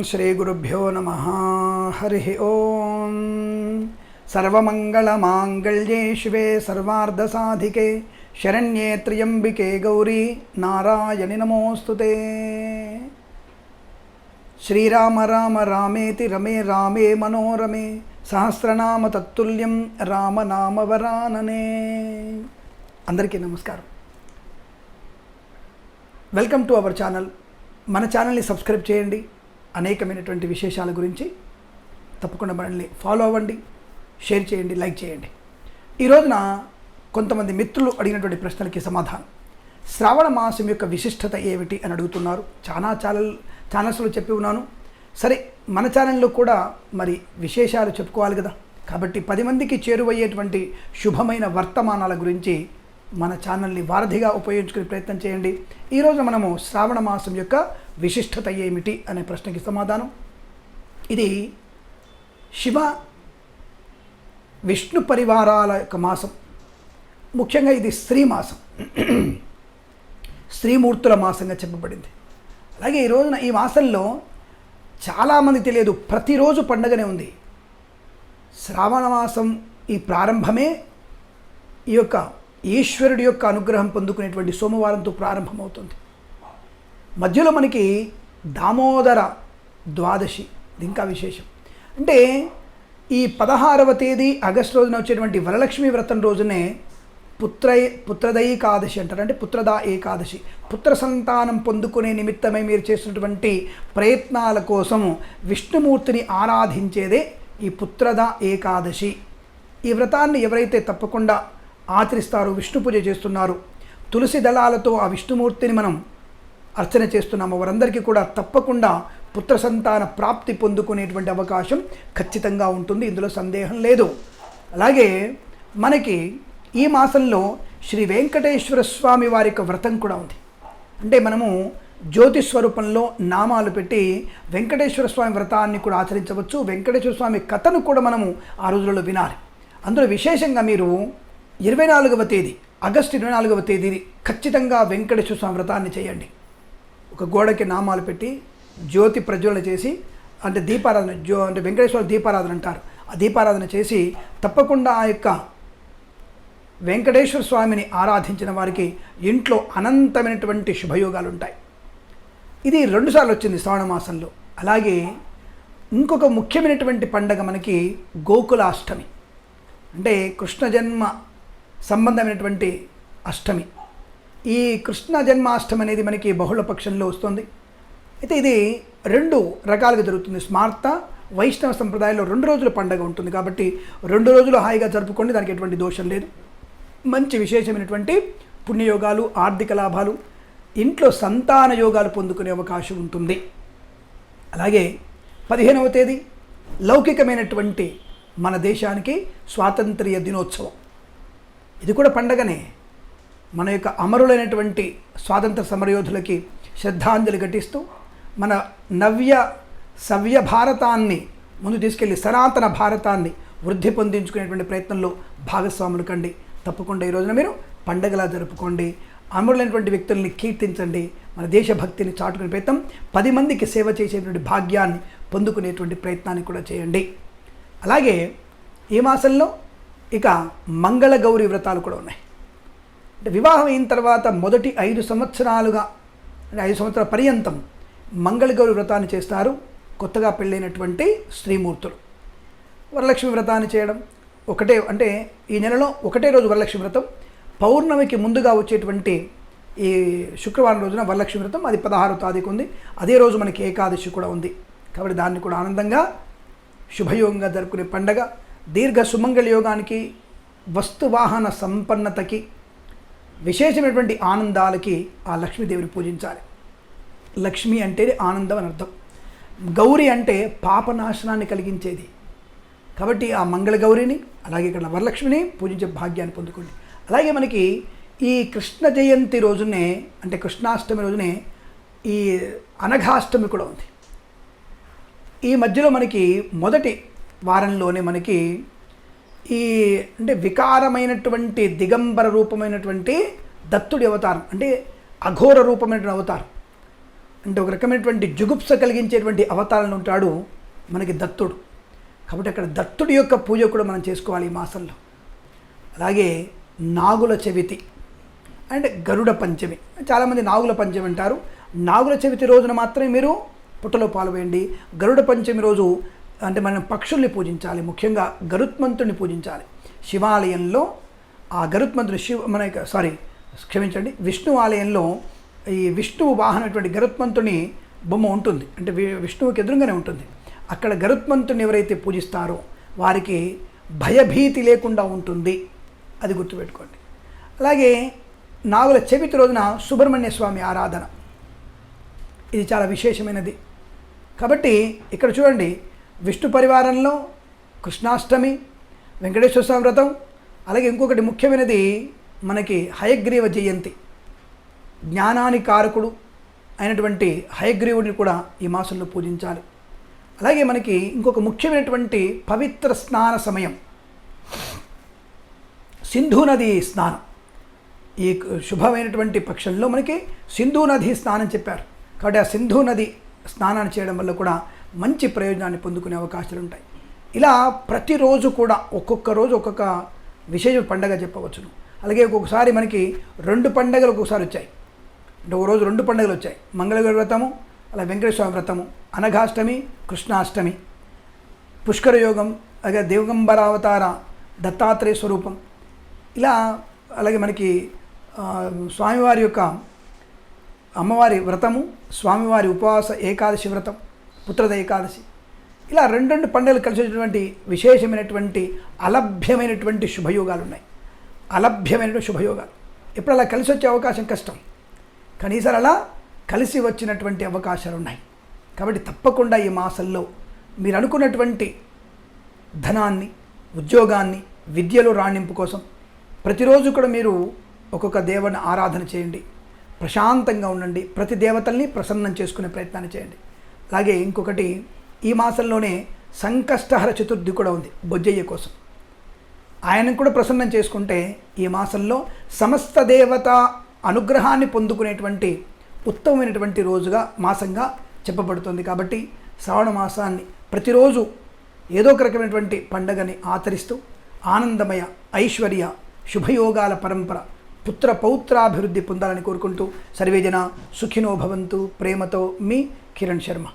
श्रीगुरुभ्यो नमः। हरिः ओं। सर्वमङ्गलमाङ्गल्ये शिवे सर्वार्धसाधिके शरण्ये त्र्यम्बिके गौरी नारायणि नमोऽस्तुते। श्रीराम राम रामेति रमे रामे मनोरमे सहस्रनाम तत्तुल्यं रामनाम वरानने। अंदरिकी नमस्कारं। Welcome to our channel. మన ఛానల్ని సబ్స్క్రైబ్ చేయండి. అనేకమైనటువంటి విశేషాల గురించి తప్పకుండా మనల్ని ఫాలో అవ్వండి, షేర్ చేయండి, లైక్ చేయండి. ఈ రోజున కొంతమంది మిత్రులు అడిగినటువంటి ప్రశ్నలకి సమాధానం. శ్రావణ మాసం యొక్క విశిష్టత ఏమిటి అని అడుగుతున్నారు. చాలా ఛానల్స్లో చెప్పి ఉన్నాను. సరే, మన ఛానల్లో కూడా మరి విశేషాలు చెప్పుకోవాలి కదా. కాబట్టి 10 మందికి చేరువయ్యేటువంటి శుభమైన వర్తమానాల గురించి మన ఛానల్ని వారధిగా ఉపయోగించుకునే ప్రయత్నం చేయండి. ఈరోజు మనము శ్రావణ మాసం యొక్క విశిష్టత ఏమిటి అనే ప్రశ్నకి సమాధానం. ఇది శివ విష్ణు పరివారాల యొక్క మాసం. ముఖ్యంగా ఇది స్త్రీ మాసం, స్త్రీమూర్తుల మాసంగా చెప్పబడింది. అలాగే ఈ రోజున ఈ మాసంలో చాలామంది తెలియదు, ప్రతిరోజు పండగనే ఉంది. శ్రావణ మాసం ఈ ప్రారంభమే ఈ యొక్క ఈశ్వరుడి యొక్క అనుగ్రహం పొందుకునేటువంటి సోమవారంతో ప్రారంభమవుతుంది. మధ్యలో మనకి దామోదర ద్వాదశి, ఇది ఇంకా విశేషం. అంటే ఈ 16వ తేదీ ఆగస్టు రోజున వచ్చేటువంటి వరలక్ష్మి వ్రతం రోజునే పుత్రదైకాదశి అంటారు. అంటే పుత్రదా ఏకాదశి, పుత్ర సంతానం పొందుకునే నిమిత్తమై మీరు చేసినటువంటి ప్రయత్నాల కోసము విష్ణుమూర్తిని ఆరాధించేదే ఈ పుత్రదా ఏకాదశి. ఈ వ్రతాన్ని ఎవరైతే తప్పకుండా ఆచరిస్తారు, విష్ణు పూజ చేస్తున్నారు, తులసి దళాలతో ఆ విష్ణుమూర్తిని మనం అర్చన చేస్తున్నాము, వారందరికీ కూడా తప్పకుండా పుత్ర సంతాన ప్రాప్తి పొందుకునేటువంటి అవకాశం ఖచ్చితంగా ఉంటుంది. ఇందులో సందేహం లేదు. అలాగే మనకి ఈ మాసంలో శ్రీ వెంకటేశ్వర స్వామి వారి యొక్క వ్రతం కూడా ఉంది. అంటే మనము జ్యోతి స్వరూపంలో నామాలు పెట్టి వెంకటేశ్వర స్వామి వ్రతాన్ని కూడా ఆచరించవచ్చు. వెంకటేశ్వర స్వామి కథను కూడా మనము ఆ రోజులలో వినాలి. అందులో విశేషంగా మీరు 24వ తేదీ, ఆగస్టు 24వ తేదీని ఖచ్చితంగా వెంకటేశ్వర స్వామి వ్రతాన్ని చేయండి. ఒక గోడకి నామాలు పెట్టి జ్యోతి ప్రజ్వలన చేసి, అంటే దీపారాధన, అంటే వెంకటేశ్వర దీపారాధన అంటారు, ఆ దీపారాధన చేసి తప్పకుండా ఆ యొక్క వెంకటేశ్వర స్వామిని ఆరాధించిన వారికి ఇంట్లో అనంతమైనటువంటి శుభయోగాలు ఉంటాయి. ఇది 2 సార్లు వచ్చింది శ్రావణ మాసంలో. అలాగే ఇంకొక ముఖ్యమైనటువంటి పండగ మనకి గోకులాష్టమి, అంటే కృష్ణ జన్మ సంబంధమైనటువంటి అష్టమి. ఈ కృష్ణ జన్మాష్టమి అనేది మనకి బహుళ పక్షంలో వస్తుంది. అయితే ఇది 2 రకాలుగా జరుగుతుంది. స్మార్త వైష్ణవ సంప్రదాయంలో 2 రోజుల పండగ ఉంటుంది. కాబట్టి 2 రోజులు హాయిగా జరుపుకోండి, దానికి ఎటువంటి దోషం లేదు. మంచి విశేషమైనటువంటి పుణ్యయోగాలు, ఆర్థిక లాభాలు, ఇంట్లో సంతాన యోగాలు పొందుకునే అవకాశం ఉంటుంది. అలాగే 15వ తేదీ లౌకికమైనటువంటి మన దేశానికి స్వాతంత్ర్య దినోత్సవం. ఇది కూడా పండగనే. మన యొక్క అమరులైనటువంటి స్వాతంత్ర సమరయోధులకి శ్రద్ధాంజలి ఘటిస్తూ మన సవ్య భారతాన్ని ముందు తీసుకెళ్ళి సనాతన భారతాన్ని వృద్ధి పొందించుకునేటువంటి ప్రయత్నంలో భాగస్వాములు కండి. తప్పకుండా ఈ రోజున మీరు పండగలా జరుపుకోండి. అమరులైనటువంటి వ్యక్తుల్ని కీర్తించండి. మన దేశభక్తిని చాటుకునే ప్రయత్నం, 10 మందికి సేవ చేసేటువంటి భాగ్యాన్ని పొందుకునేటువంటి ప్రయత్నాన్ని కూడా చేయండి. అలాగే ఈ మాసంలో ఇక మంగళ గౌరీ వ్రతాలు కూడా ఉన్నాయి. అంటే వివాహం అయిన తర్వాత మొదటి 5 సంవత్సరాలుగా, అంటే 5 సంవత్సరాల పర్యంతం మంగళ గౌరీ వ్రతాన్ని చేస్తారు కొత్తగా పెళ్ళైనటువంటి స్త్రీమూర్తులు. వరలక్ష్మి వ్రతాన్ని చేయడం ఒకటే, అంటే ఈ నెలలో ఒకటే రోజు వరలక్ష్మి వ్రతం. పౌర్ణమికి ముందుగా వచ్చేటువంటి ఈ శుక్రవారం రోజున వరలక్ష్మి వ్రతం, అది 16వ తారీఖు ఉంది. అదే రోజు మనకి ఏకాదశి కూడా ఉంది. కాబట్టి దాన్ని కూడా ఆనందంగా శుభయోగంగా జరుపుకునే పండగ. దీర్ఘ సుమంగళ యోగానికి, వస్తువాహన సంపన్నతకి, విశేషమైనటువంటి ఆనందాలకి ఆ లక్ష్మీదేవిని పూజించాలి. లక్ష్మి అంటే ఆనందం అని అర్థం. గౌరి అంటే పాపనాశనాన్ని కలిగించేది. కాబట్టి ఆ మంగళ గౌరిని, అలాగే ఇక్కడ వరలక్ష్మిని పూజించే భాగ్యాన్ని పొందుకోండి. అలాగే మనకి ఈ కృష్ణ జయంతి రోజునే, అంటే కృష్ణాష్టమి రోజునే ఈ అనఘాష్టమి కూడా ఉంది. ఈ మధ్యలో మనకి మొదటి వారంలోనే మనకి ఈ అంటే వికారమైనటువంటి దిగంబర రూపమైనటువంటి దత్తుడి అవతారం, అంటే అఘోర రూపమైనటువంటి అవతారం, అంటే ఒక రకమైనటువంటి జుగుప్స కలిగించేటువంటి అవతారంలో ఉంటాడు మనకి దత్తుడు. కాబట్టి అక్కడ దత్తుడి యొక్క పూజ కూడా మనం చేసుకోవాలి ఈ మాసంలో. అలాగే నాగుల చవితి అంటే గరుడ పంచమి, చాలామంది నాగుల పంచమి అంటారు. నాగుల చవితి రోజున మాత్రమే మీరు పుట్టలో పాల్గొయండి. గరుడ పంచమి రోజు అంటే మనం పక్షుల్ని పూజించాలి, ముఖ్యంగా గరుత్మంతుడిని పూజించాలి. శివాలయంలో ఆ గరుత్మంతుడు క్షమించండి, విష్ణు ఆలయంలో ఈ విష్ణువు వాహనటువంటి గరుత్మంతుని బొమ్మ ఉంటుంది, అంటే విష్ణువుకి ఎదురుగానే ఉంటుంది. అక్కడ గరుత్మంతుని ఎవరైతే పూజిస్తారో వారికి భయభీతి లేకుండా ఉంటుంది, అది గుర్తుపెట్టుకోండి. అలాగే నాగుల చవితి రోజున సుబ్రహ్మణ్య స్వామి ఆరాధన, ఇది చాలా విశేషమైనది. కాబట్టి ఇక్కడ చూడండి, విష్ణు పరివారంలో కృష్ణాష్టమి, వెంకటేశ్వర స్వామి వ్రతం, అలాగే ఇంకొకటి ముఖ్యమైనది మనకి హయగ్రీవ జయంతి. జ్ఞానానికి కారకుడు అయినటువంటి హయగ్రీవుడిని కూడా ఈ మాసంలో పూజించాలి. అలాగే మనకి ఇంకొక ముఖ్యమైనటువంటి పవిత్ర స్నాన సమయం సింధు నది స్నానం. ఈ శుభమైనటువంటి పక్షంలో మనకి సింధు నది స్నానం చెప్పారు. కాబట్టి ఆ సింధు నది స్నానాన్ని చేయడం వల్ల కూడా మంచి ప్రయోజనాన్ని పొందుకునే అవకాశాలు ఉంటాయి. ఇలా ప్రతిరోజు కూడా ఒక్కొక్క రోజు ఒక్కొక్క విశేష పండగ చెప్పవచ్చును. అలాగే ఒక్కొక్కసారి మనకి 2 పండగలు ఒక్కొక్కసారి వచ్చాయి, అంటే ఒక రోజు 2 పండుగలు వచ్చాయి. మంగళగౌరి వ్రతము, అలా వెంకటేశ్వర వ్రతము, అనఘాష్టమి, కృష్ణాష్టమి, పుష్కర యోగం, అలాగే దిగంబరావతార దత్తాత్రేయ స్వరూపం, ఇలా అలాగే మనకి స్వామివారి యొక్క అమ్మవారి వ్రతము, స్వామివారి ఉపవాస ఏకాదశి వ్రతం, పుత్రద ఏకాదశి, ఇలా 2 పండుగలు కలిసి వచ్చేటువంటి విశేషమైనటువంటి అలభ్యమైనటువంటి శుభయోగాలు ఉన్నాయి. అలభ్యమైనటువంటి శుభయోగాలు ఎప్పుడు అలా కలిసి వచ్చే అవకాశం కష్టం, కానీ ఈసారి అలా కలిసి వచ్చినటువంటి అవకాశాలు ఉన్నాయి. కాబట్టి తప్పకుండా ఈ మాసంలో మీరు అనుకున్నటువంటి ధనాన్ని, ఉద్యోగాన్ని, విద్యలో రాణింపు కోసం ప్రతిరోజు కూడా మీరు ఒక్కొక్క దేవుని ఆరాధన చేయండి, ప్రశాంతంగా ఉండండి, ప్రతి దేవతల్ని ప్రసన్నం చేసుకునే ప్రయత్నాన్ని చేయండి. అలాగే ఇంకొకటి, ఈ మాసంలోనే సంకష్టహర చతుర్థి కూడా ఉంది బొజ్జయ్య కోసం. ఆయనను కూడా ప్రసన్నం చేసుకుంటే ఈ మాసంలో సమస్త దేవత అనుగ్రహాన్ని పొందుకునేటువంటి ఉత్తమమైనటువంటి రోజుగా మాసంగా చెప్పబడుతుంది. కాబట్టి శ్రావణ మాసాన్ని ప్రతిరోజు ఏదో ఒక రకమైనటువంటి పండగని ఆచరిస్తూ ఆనందమయ, ఐశ్వర్య, శుభయోగాల పరంపర, పుత్ర పౌత్రాభివృద్ధి పొందాలని కోరుకుంటూ సర్వేజన సుఖినో భవంతు. ప్రేమతో మీ కిరణ్ శర్మ.